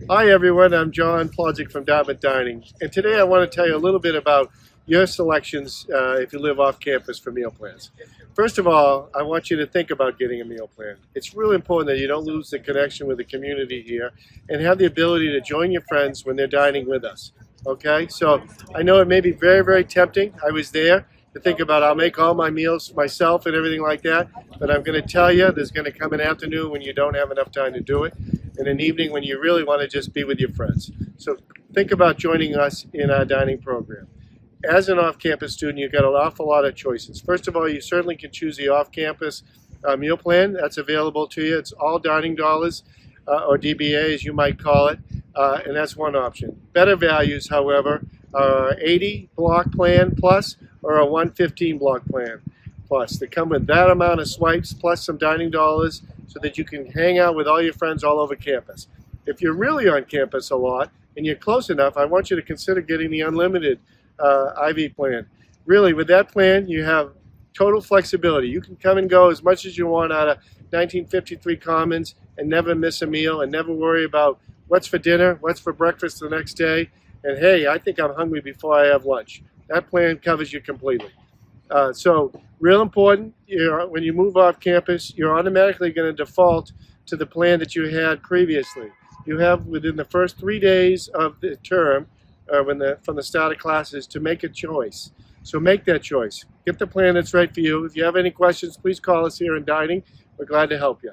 Hi everyone, I'm John Plodzik from Dartmouth Dining, and today I want to tell you a little bit about your selections if you live off campus for meal plans. First of all, I want you to think about getting a meal plan. It's really important that you don't lose the connection with the community here and have the ability to join your friends when they're dining with us. Okay, so I know it may be very, very tempting. I was there to think about I'll make all my meals myself and everything like that, but I'm going to tell you there's going to come an afternoon when you don't have enough time to do it, and an evening when you really want to just be with your friends. So think about joining us in our dining program. As an off-campus student, you've got an awful lot of choices. First of all, you certainly can choose the off-campus meal plan. That's available to you. It's all dining dollars, or DBA as you might call it, and that's one option. Better values, however, are 80 block plan plus or a 115 block plan plus. They come with that amount of swipes plus some dining dollars so that you can hang out with all your friends all over campus. If you're really on campus a lot and you're close enough, I want you to consider getting the unlimited IV plan. Really, with that plan, you have total flexibility. You can come and go as much as you want out of 1953 Commons and never miss a meal and never worry about what's for dinner, what's for breakfast the next day, and hey, I think I'm hungry before I have lunch. That plan covers you completely. So real important, when you move off campus, you're automatically going to default to the plan that you had previously. You have within the first 3 days of the term, from the start of classes, to make a choice. So make that choice. Get the plan that's right for you. If you have any questions, please call us here in dining. We're glad to help you.